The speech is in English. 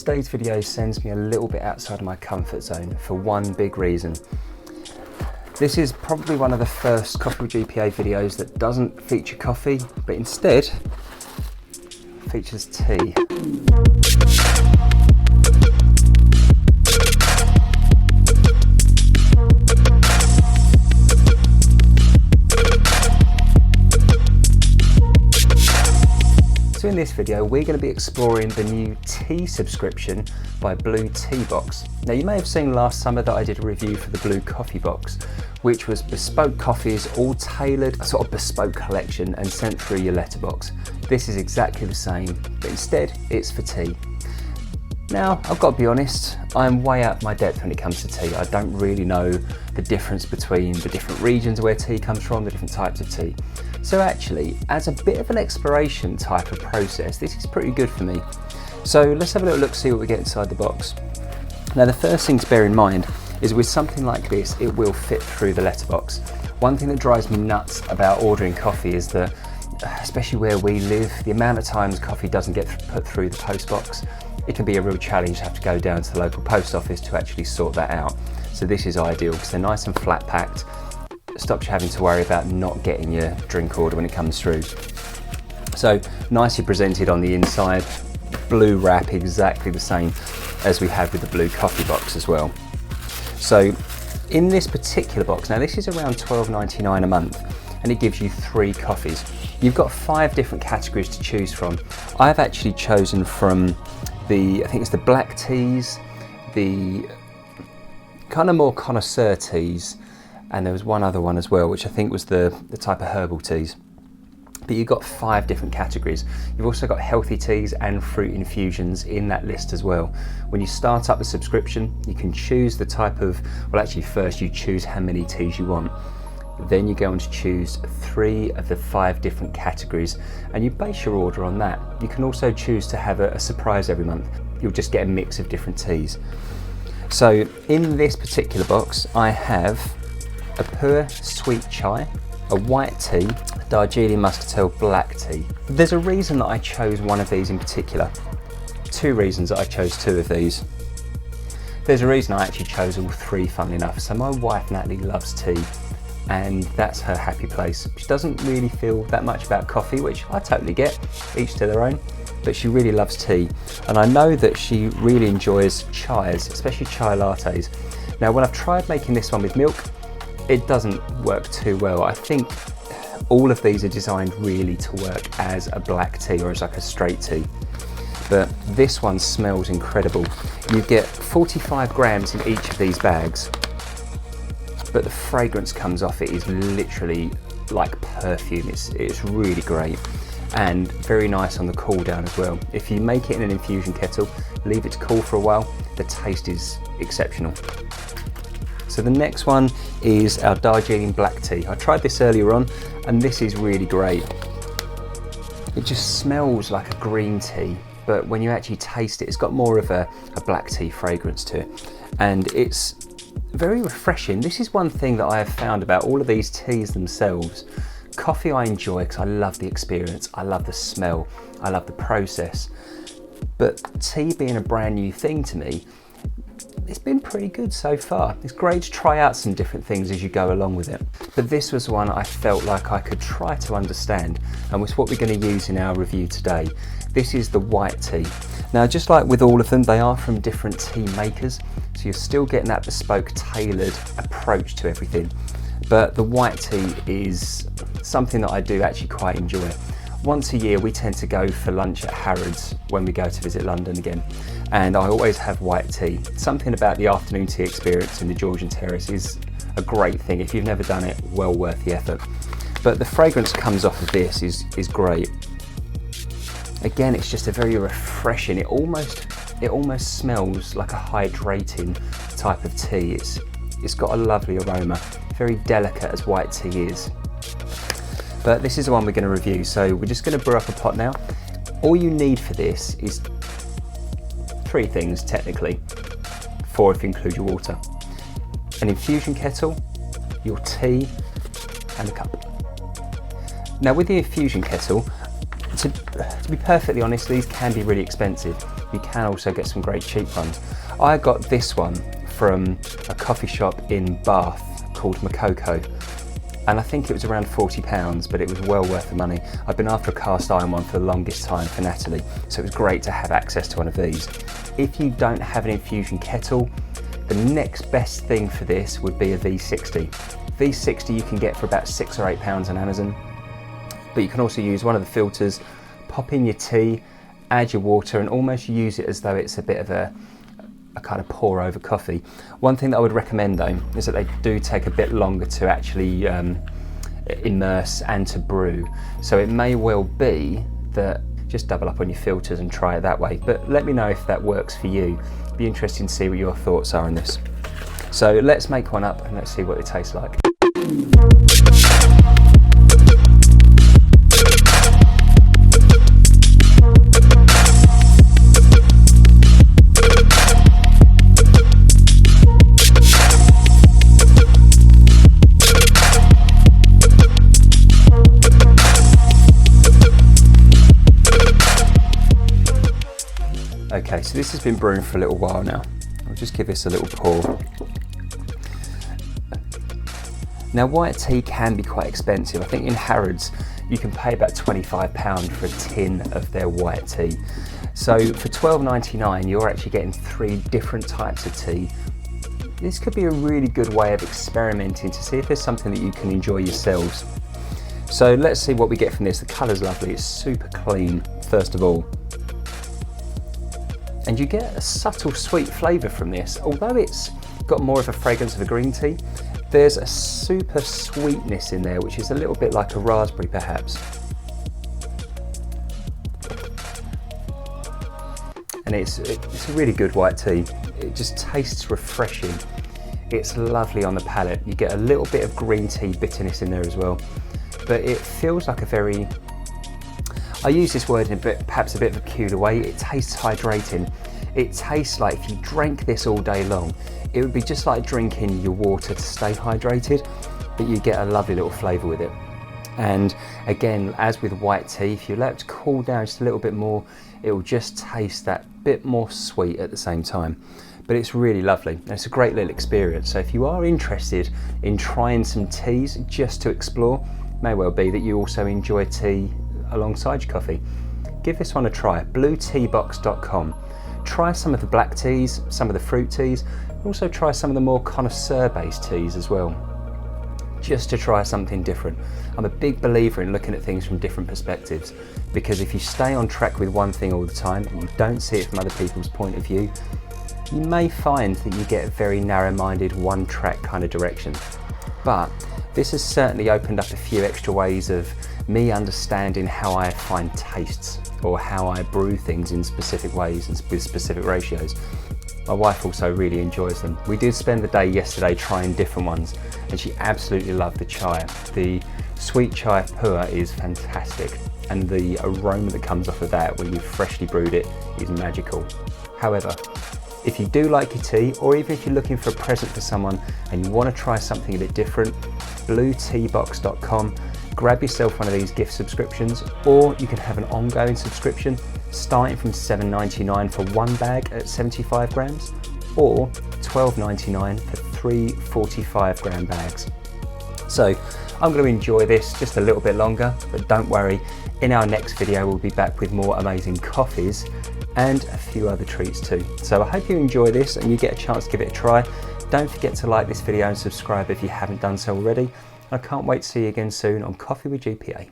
Today's video sends me a little bit outside of my comfort zone for one big reason. This is probably one of the first Coffee with GPA videos that doesn't feature coffee, but instead features tea. So in this video, we're going to be exploring the new tea subscription by BlueTeaBox. Now you may have seen last summer that I did a review for the BlueCoffeeBox, which was bespoke coffees, all tailored, a sort of bespoke collection and sent through your letterbox. This is exactly the same, but instead it's for tea. Now, I've got to be honest, I'm way out of my depth when it comes to tea. I don't really know the difference between the different regions where tea comes from, the different types of tea. So actually, as a bit of an exploration type of process, this is pretty good for me. So let's have a little look, see what we get inside the box. Now the first thing to bear in mind is with something like this, it will fit through the letterbox. One thing that drives me nuts about ordering coffee is that, especially where we live, the amount of times coffee doesn't get put through the post box. It can be a real challenge to have to go down to the local post office to actually sort that out. So this is ideal because they're nice and flat packed. It stops you having to worry about not getting your drink order when it comes through. So nicely presented on the inside, blue wrap, exactly the same as we have with the BlueCoffeeBox as well. So in this particular box, now this is around $12.99 a month and it gives you 3 coffees. You've got 5 different categories to choose from. I've actually chosen from I think it's the black teas, the kind of more connoisseur teas, and there was one other one as well, which I think was the type of herbal teas. But you've got 5 different categories. You've also got healthy teas and fruit infusions in that list as well. When you start up the subscription, you can choose the type of, well actually first you choose how many teas you want. Then you go on to choose 3 of the 5 different categories and you base your order on that. You can also choose to have a surprise every month. You'll just get a mix of different teas. So in this particular box, I have a pure sweet chai, a white tea, a Darjeeling muscatel black tea. There's a reason that I chose one of these in particular. 2 reasons that I chose 2 of these. There's a reason I actually chose all 3, funnily enough. So my wife Natalie loves tea, and that's her happy place. She doesn't really feel that much about coffee, which I totally get, each to their own, but she really loves tea. And I know that she really enjoys chais, especially chai lattes. Now when I've tried making this one with milk, it doesn't work too well. I think all of these are designed really to work as a black tea or as like a straight tea. But this one smells incredible. You get 45 grams in each of these bags, but the fragrance comes off it is literally like perfume. It's really great and very nice on the cool down as well. If you make it in an infusion kettle, leave it to cool for a while, the taste is exceptional. So the next one is our Darjeeling black tea. I tried this earlier on and this is really great. It just smells like a green tea, but when you actually taste it, it's got more of a black tea fragrance to it. And it's very refreshing. This is one thing that I have found about all of these teas themselves. Coffee I enjoy because I love the experience, I love the smell, I love the process. But tea being a brand new thing to me, it's been pretty good so far. It's great to try out some different things as you go along with it. But this was one I felt like I could try to understand, and was what we're going to use in our review today. This is the white tea. Now, just like with all of them, they are from different tea makers, so you're still getting that bespoke, tailored approach to everything. But the white tea is something that I do actually quite enjoy. Once a year, we tend to go for lunch at Harrods when we go to visit London again. And I always have white tea. Something about the afternoon tea experience in the Georgian Terrace is a great thing. If you've never done it, well worth the effort. But the fragrance comes off of this is great. Again, it's just a very refreshing, it almost smells like a hydrating type of tea. It's got a lovely aroma, very delicate as white tea is. But this is the one we're going to review, so we're just going to brew up a pot now. All you need for this is 3 things technically, 4 if you include your water. An infusion kettle, your tea, and a cup. Now with the infusion kettle, to be perfectly honest, these can be really expensive. You can also get some great cheap ones. I got this one from a coffee shop in Bath called Makoko, and I think it was around £40, but it was well worth the money. I've been after a cast iron one for the longest time for Natalie, so it was great to have access to one of these. If you don't have an infusion kettle, the next best thing for this would be a V60. V60 you can get for about £6 or £8 on Amazon, but you can also use one of the filters, pop in your tea, add your water, and almost use it as though it's a bit of a kind of pour over coffee. One thing that I would recommend though is that they do take a bit longer to actually immerse and to brew. So it may well be that just double up on your filters and try it that way. But let me know if that works for you. It'd be interesting to see what your thoughts are on this. So let's make one up and let's see what it tastes like. Okay, so this has been brewing for a little while now. I'll just give this a little pour. Now, white tea can be quite expensive. I think in Harrods you can pay about £25 for a tin of their white tea. So for £12.99 you're actually getting 3 different types of tea. This could be a really good way of experimenting to see if there's something that you can enjoy yourselves. So let's see what we get from this. The colour's lovely, it's super clean, first of all. And you get a subtle sweet flavour from this. Although it's got more of a fragrance of a green tea, there's a super sweetness in there, which is a little bit like a raspberry perhaps. And it's a really good white tea. It just tastes refreshing. It's lovely on the palate. You get a little bit of green tea bitterness in there as well. But it feels like a very, I use this word in perhaps a bit of a peculiar way, it tastes hydrating. It tastes like if you drank this all day long, it would be just like drinking your water to stay hydrated, but you get a lovely little flavour with it. And again, as with white tea, if you let it cool down just a little bit more, it will just taste that bit more sweet at the same time. But it's really lovely, and it's a great little experience. So if you are interested in trying some teas just to explore, it may well be that you also enjoy tea alongside your coffee. Give this one a try, BlueTeaBox.com. Try some of the black teas, some of the fruit teas, also try some of the more connoisseur-based teas as well, just to try something different. I'm a big believer in looking at things from different perspectives, because if you stay on track with one thing all the time and you don't see it from other people's point of view, you may find that you get a very narrow-minded, one-track kind of direction. But this has certainly opened up a few extra ways of me understanding how I find tastes, or how I brew things in specific ways and with specific ratios. My wife also really enjoys them. We did spend the day yesterday trying different ones, and she absolutely loved the chai. The sweet chai pua is fantastic, and the aroma that comes off of that when you've freshly brewed it is magical. However, if you do like your tea, or even if you're looking for a present for someone and you want to try something a bit different, BlueTeaBox.com. Grab yourself one of these gift subscriptions, or you can have an ongoing subscription starting from $7.99 for 1 bag at 75 grams, or $12.99 for 3 45-gram bags. So I'm going to enjoy this just a little bit longer, but don't worry, in our next video we'll be back with more amazing coffees and a few other treats too. So I hope you enjoy this and you get a chance to give it a try. Don't forget to like this video and subscribe if you haven't done so already. I can't wait to see you again soon on Coffee with GPA.